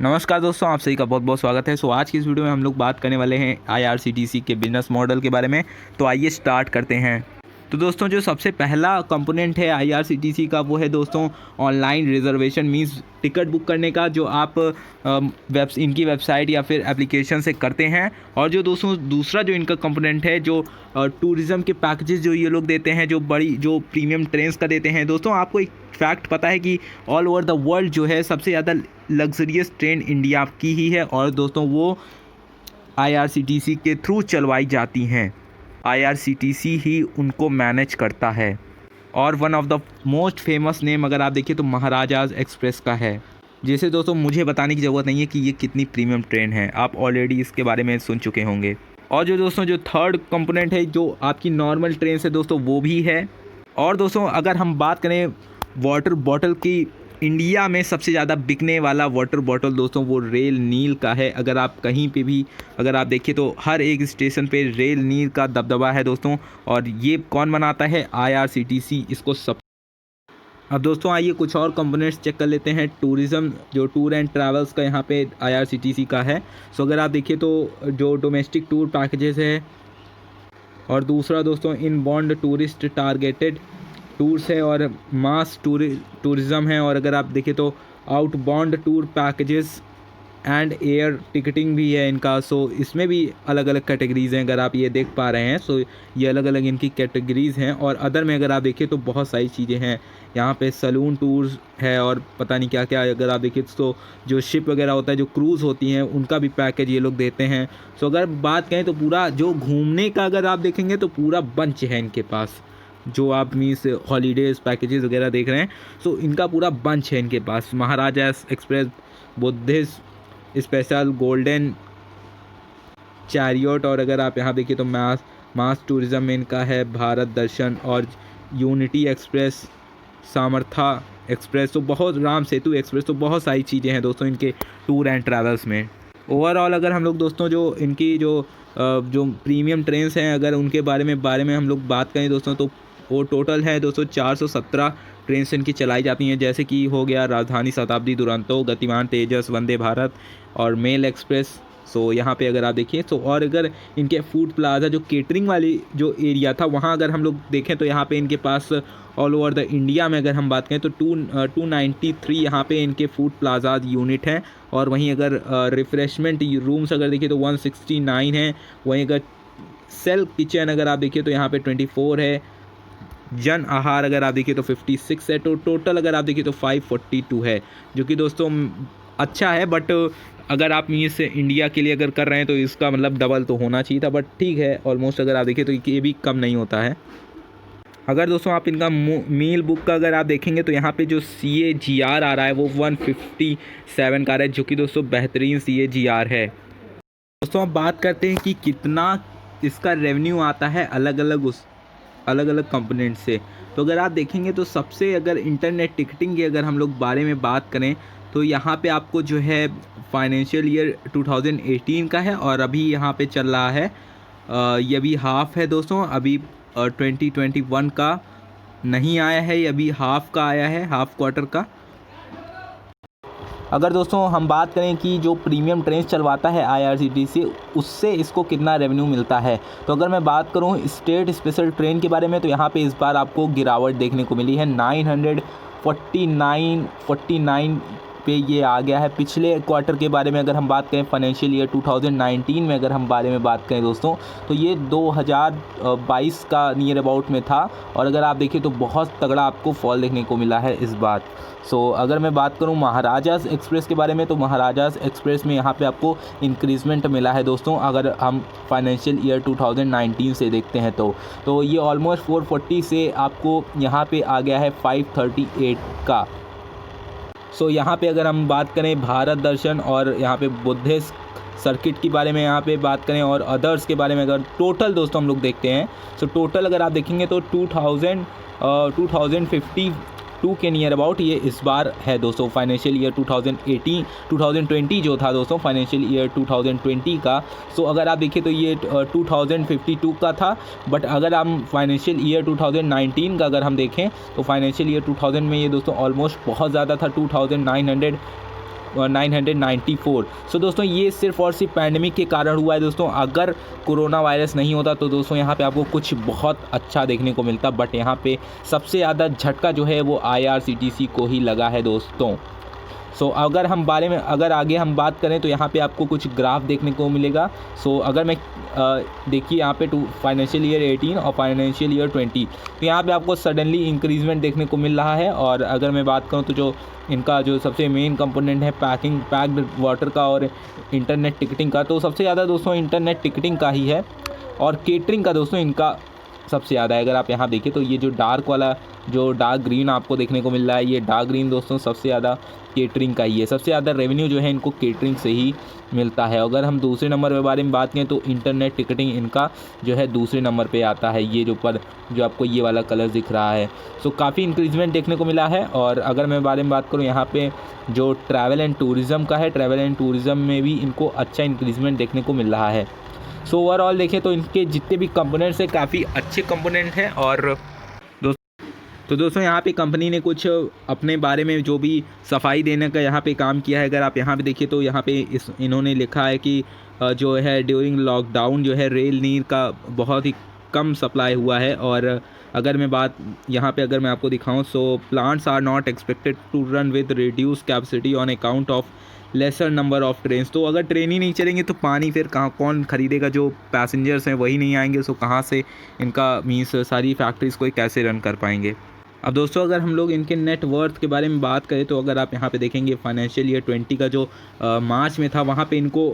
नमस्कार दोस्तों, आप सभी का बहुत बहुत स्वागत है। आज की इस वीडियो में हम लोग बात करने वाले हैं IRCTC के बिजनेस मॉडल के बारे में। तो आइए स्टार्ट करते हैं। तो दोस्तों, जो सबसे पहला कंपोनेंट है IRCTC का वो है दोस्तों online reservation, means ticket book करने का, जो आप इनकी वेबसाइट या फिर एप्लीकेशन से करते हैं। और जो दोस्तों दूसरा जो इनका कंपोनेंट है, जो टूरिज़्म के पैकेजेस जो ये लोग देते हैं, जो प्रीमियम ट्रेन्स का देते हैं। दोस्तों, आपको एक फैक्ट पता है कि ऑल ओवर द वर्ल्ड जो है सबसे ज़्यादा लग्जरियस ट्रेन इंडिया की ही है, और दोस्तों वो IRCTC के थ्रू चलवाई जाती हैं। IRCTC ही उनको मैनेज करता है। और one of the most famous name अगर आप देखिए तो महाराजाज एक्सप्रेस का है। जैसे दोस्तों मुझे बताने की ज़रूरत नहीं है कि ये कितनी प्रीमियम ट्रेन है, आप ऑलरेडी इसके बारे में सुन चुके होंगे। और जो दोस्तों जो थर्ड कंपोनेंट है, जो आपकी नॉर्मल ट्रेन से दोस्तों वो भी है। और दोस्तों अगर हम बात करें वाटर बॉटल की, इंडिया में सबसे ज़्यादा बिकने वाला वाटर बॉटल दोस्तों वो रेल नील का है। अगर आप कहीं पे भी अगर आप देखिए तो हर एक स्टेशन पे रेल नील का दबदबा है दोस्तों। और ये कौन बनाता है? IRCTC इसको सब। अब दोस्तों आइए कुछ और कंपोनेंट्स चेक कर लेते हैं। टूरिज़्म, जो टूर एंड ट्रैवल्स का यहाँ पे IRCTC का है। अगर आप देखिए तो जो डोमेस्टिक टूर पैकेजेस है, और दूसरा दोस्तों in bond tourist targeted tours है, और मास टूरिज़्म है। और अगर आप देखें तो outbound tour packages and air ticketing भी है इनका। इसमें भी अलग अलग कैटेगरीज़ हैं, अगर आप ये देख पा रहे हैं। ये अलग अलग इनकी कैटेगरीज़ हैं। और अदर में अगर आप देखें तो बहुत सारी चीज़ें हैं यहाँ पे। सलून टूर्स है और पता नहीं क्या क्या। अगर आप देखें तो जो शिप वगैरह होता है, जो क्रूज़ होती हैं, उनका भी पैकेज ये लोग देते हैं। अगर बात करें तो पूरा जो घूमने का अगर आप देखेंगे तो पूरा बंच है इनके पास। जो आप मीन्स हॉलीडेज़ पैकेजेस वगैरह देख रहे हैं, इनका पूरा बंच है इनके पास। Maharaja express, buddhist special, golden chariot, और अगर आप यहाँ देखिए तो मास टूरिज़्म में इनका है भारत दर्शन, और यूनिटी एक्सप्रेस, सामर्था एक्सप्रेस, बहुत राम सेतु एक्सप्रेस। बहुत सारी चीज़ें हैं दोस्तों इनके टूर एंड ट्रैवल्स में। ओवरऑल अगर हम लोग दोस्तों जो इनकी जो प्रीमियम ट्रेन्स हैं, अगर उनके बारे में हम लोग बात करें दोस्तों, तो वो टोटल है दोस्तों 417 ट्रेन्स इनकी चलाई जाती हैं। जैसे कि हो गया राजधानी, शताब्दी, दुरंतो, गतिमान, तेजस, वंदे भारत और मेल एक्सप्रेस। यहाँ पे अगर आप देखिए और अगर इनके फूड प्लाजा, जो केटरिंग वाली जो एरिया था, वहाँ अगर हम लोग देखें तो यहाँ पे इनके पास ऑल ओवर द इंडिया में अगर हम बात करें तो 293 यहाँ पे इनके फूड प्लाजाज यूनिट हैं। और वहीं अगर रिफ्रेशमेंट रूम्स अगर देखिए तो 169 हैं। वहीं अगर सेल्फ किचन अगर आप देखिए तो यहाँ पे 24 है। जन आहार अगर आप देखिए तो 56 है। तो टोटल अगर आप देखिए तो 542 है, जो कि दोस्तों अच्छा है। बट अगर आप इस इंडिया के लिए अगर कर रहे हैं तो इसका मतलब डबल तो होना चाहिए था, बट ठीक है। ऑलमोस्ट अगर आप देखिए तो ये भी कम नहीं होता है। अगर दोस्तों आप इनका मील बुक का अगर आप देखेंगे तो यहाँ पे जो CAGR आ रहा है वो 157 का है, जो कि दोस्तों बेहतरीन CAGR है। दोस्तों अब बात करते हैं कि कितना इसका रेवेन्यू आता है अलग अलग कंपोनेंट से। तो अगर आप देखेंगे तो सबसे अगर इंटरनेट टिकटिंग के अगर हम लोग बारे में बात करें तो यहाँ पे आपको जो है फाइनेंशियल ईयर 2018 का है, और अभी यहाँ पे चल रहा है ये अभी हाफ है दोस्तों। अभी 2021 का नहीं आया है, ये अभी हाफ का आया है, हाफ क्वार्टर का। अगर दोस्तों हम बात करें कि जो प्रीमियम ट्रेन चलवाता है IRCTC, उससे इसको कितना रेवेन्यू मिलता है, तो अगर मैं बात करूं स्टेट स्पेशल ट्रेन के बारे में तो यहाँ पे इस बार आपको गिरावट देखने को मिली है। 949 पे ये आ गया है। पिछले क्वार्टर के बारे में अगर हम बात करें फाइनेंशियल ईयर 2019 में अगर हम बारे में बात करें दोस्तों, तो ये 2022 का नियर अबाउट में था। और अगर आप देखिए तो बहुत तगड़ा आपको फॉल देखने को मिला है इस बार। अगर मैं बात करूं महाराजाज एक्सप्रेस के बारे में तो महाराजाज एक्सप्रेस में यहाँ पे आपको इंक्रीजमेंट मिला है दोस्तों। अगर हम फाइनेंशियल ईयर 2019 से देखते हैं तो ये ऑलमोस्ट 440 से आपको यहाँ पे आ गया है 538 का। यहाँ पे अगर हम बात करें भारत दर्शन और यहाँ पे बुद्धिस्ट सर्किट के बारे में यहाँ पे बात करें और अदर्स के बारे में अगर टोटल दोस्तों हम लोग देखते हैं, टोटल अगर आप देखेंगे तो 2052 के नियर अबाउट ये इस बार है दोस्तों। फाइनेंशियल ईयर 2020 जो था दोस्तों, फाइनेंशियल ईयर 2020 का। अगर आप देखिए तो ये 2052 का था। बट अगर हम फाइनेंशियल ईयर 2019 का अगर हम देखें तो फाइनेंशियल ईयर 2000 में ये दोस्तों ऑलमोस्ट बहुत ज़्यादा था, 994। सो दोस्तों ये सिर्फ और सिर्फ पैंडमिक के कारण हुआ है दोस्तों। अगर कोरोना वायरस नहीं होता तो दोस्तों यहाँ पे आपको कुछ बहुत अच्छा देखने को मिलता, बट यहाँ पे सबसे ज़्यादा झटका जो है वो IRCTC को ही लगा है दोस्तों। सो अगर आगे हम बात करें तो यहाँ पे आपको कुछ ग्राफ देखने को मिलेगा। सो अगर मैं देखिए यहाँ पे फाइनेंशियल ईयर 18 और फाइनेंशियल ईयर 20, तो यहाँ पे आपको सडनली इंक्रीजमेंट देखने को मिल रहा है। और अगर मैं बात करूँ तो जो इनका जो सबसे मेन कंपोनेंट है पैक्ड वाटर का और इंटरनेट टिकटिंग का, तो सबसे ज़्यादा दोस्तों इंटरनेट टिकटिंग का ही है और केटरिंग का दोस्तों इनका सबसे ज़्यादा है। अगर आप यहाँ देखिए तो ये जो डार्क ग्रीन आपको देखने को मिल रहा है, ये डार्क ग्रीन दोस्तों सबसे ज़्यादा केटरिंग का ही है। सबसे ज़्यादा रेवेन्यू जो है इनको केटरिंग से ही मिलता है। अगर हम दूसरे नंबर के बारे में बात करें तो इंटरनेट टिकटिंग इनका जो है दूसरे नंबर पे आता है, ये जो आपको ये वाला कलर दिख रहा है। सो काफ़ी इंक्रीजमेंट देखने को मिला है। और अगर मैं बारे में बात करूँ यहाँ पे जो ट्रैवल एंड टूरिज़्म का है, ट्रैवल एंड टूरिज़्म में भी इनको अच्छा इंक्रीजमेंट देखने को मिल रहा है। सो ओवरऑल देखें तो इनके जितने भी कंपोनेंट्स हैं काफ़ी अच्छे कंपोनेंट हैं। और दोस्तों यहाँ पे कंपनी ने कुछ अपने बारे में जो भी सफाई देने का यहाँ पे काम किया है। अगर आप यहाँ पे देखिए तो यहाँ पे इन्होंने लिखा है कि जो है ड्यूरिंग लॉकडाउन जो है रेल नीर का बहुत ही कम सप्लाई हुआ है। और अगर मैं आपको दिखाऊं so plants are not expected to run with reduce capacity on account of lesser number of train. तो अगर ट्रेन ही नहीं चलेंगे तो पानी फिर कौन खरीदेगा, जो पैसेंजर्स हैं वही नहीं आएंगे। सो कहाँ से इनका मीन्स सारी फैक्ट्रीज़ को कैसे रन कर पाएंगे। अब दोस्तों अगर हम लोग इनके नेट वर्थ के बारे में बात करें तो अगर आप यहाँ पे देखेंगे फाइनेंशियल ईयर 20 का जो मार्च में था वहाँ पे इनको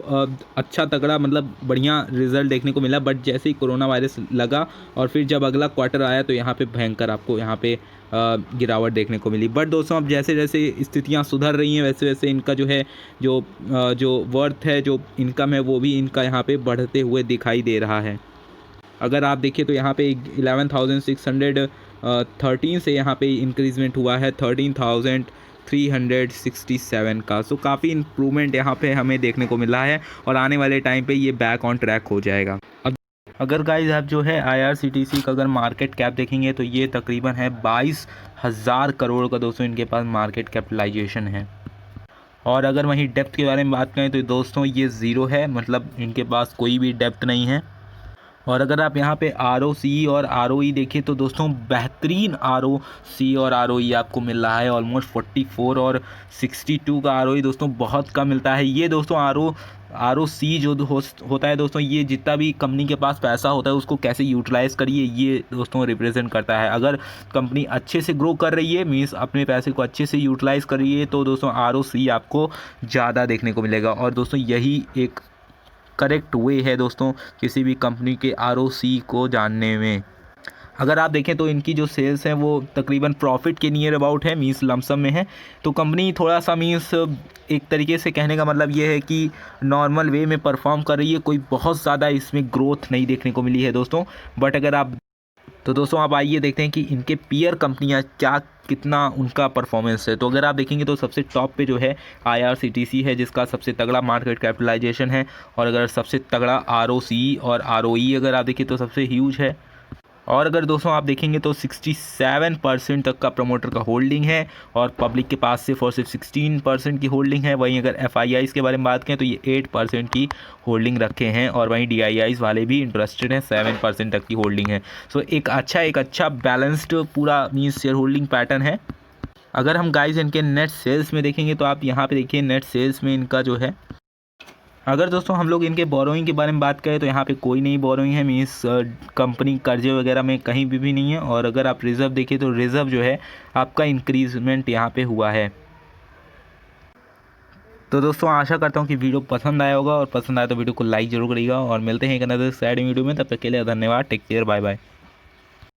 अच्छा तगड़ा मतलब बढ़िया रिजल्ट देखने को मिला। बट जैसे ही कोरोना वायरस लगा और फिर जब अगला क्वार्टर आया तो यहाँ पे भयंकर आपको यहाँ पे गिरावट देखने को मिली। बट दोस्तों अब जैसे जैसे स्थितियाँ सुधर रही हैं वैसे वैसे इनका जो है जो वर्थ है, जो इनकम है, वो भी इनका यहाँ पे बढ़ते हुए दिखाई दे रहा है। अगर आप देखिए तो यहाँ पे 11,613 से यहाँ पे इंक्रीजमेंट हुआ है 13,367 का। सो काफ़ी इम्प्रूवमेंट यहाँ पे हमें देखने को मिला है और आने वाले टाइम पे ये बैक ऑन ट्रैक हो जाएगा। अब अगर गाइस आप जो है IRCTC का अगर मार्केट कैप देखेंगे तो ये तकरीबन है 22,000 करोड़ का दोस्तों इनके पास मार्केट कैपिटलाइजेशन है। और अगर वहीं डेप्थ के बारे में बात करें तो दोस्तों ये ज़ीरो है, मतलब इनके पास कोई भी डेप्थ नहीं है। और अगर आप यहाँ पे ROCE और ROE देखिए तो दोस्तों बेहतरीन ROCE और ROE आपको मिल रहा है ऑलमोस्ट 44 और 62 का ROE दोस्तों बहुत कम मिलता है। ये दोस्तों ROCE जो होता है दोस्तों, ये जितना भी कंपनी के पास पैसा होता है उसको कैसे यूटिलाइज़ करिए ये दोस्तों रिप्रेजेंट करता है। अगर कंपनी अच्छे से ग्रो कर रही है मीन्स अपने पैसे को अच्छे से यूटिलाइज़ कर रही है तो दोस्तों ROCE आपको ज़्यादा देखने को मिलेगा। और दोस्तों यही एक करेक्ट वे है दोस्तों किसी भी कंपनी के ROCE को जानने में। अगर आप देखें तो इनकी जो सेल्स हैं वो तकरीबन प्रॉफिट के नियर अबाउट है, मीन्स लमसम में है। तो कंपनी थोड़ा सा मीन्स एक तरीके से कहने का मतलब ये है कि नॉर्मल वे में परफॉर्म कर रही है, कोई बहुत ज़्यादा इसमें ग्रोथ नहीं देखने को मिली है दोस्तों। बट अगर आप दोस्तों आप आइए देखते हैं कि इनके पीयर कंपनियां कितना उनका परफॉर्मेंस है। तो अगर आप देखेंगे तो सबसे टॉप पे जो है IRCTC है जिसका सबसे तगड़ा मार्केट कैपिटलाइजेशन है। और अगर सबसे तगड़ा ROCE और ROE अगर आप देखिए तो सबसे ह्यूज है। और अगर दोस्तों आप देखेंगे तो 67% तक का प्रमोटर का होल्डिंग है और पब्लिक के पास सिर्फ और सिर्फ 16% की होल्डिंग है। वहीं अगर FIIs के बारे में बात करें तो ये 8% की होल्डिंग रखे हैं और वहीं DIIs वाले भी इंटरेस्टेड हैं, 7% तक की होल्डिंग है। सो एक अच्छा बैलेंस्ड पूरा मीन्स शेयर होल्डिंग पैटर्न है। अगर हम गाइस इनके नेट सेल्स में देखेंगे तो आप यहाँ पे देखिए नेट सेल्स में इनका जो है, अगर दोस्तों हम लोग इनके बोरोइंग के बारे में बात करें तो यहाँ पे कोई नहीं बोरोइंग है, मीन्स कंपनी कर्जे वगैरह में कहीं भी नहीं है। और अगर आप रिज़र्व देखिए तो रिज़र्व जो है आपका इंक्रीजमेंट यहाँ पे हुआ है। तो दोस्तों आशा करता हूँ कि वीडियो पसंद आया होगा और पसंद आया तो वीडियो को लाइक जरूर करिएगा और मिलते हैं एक अनदर सैड वीडियो में। तब तक के लिए धन्यवाद, टेक केयर, बाय बाय।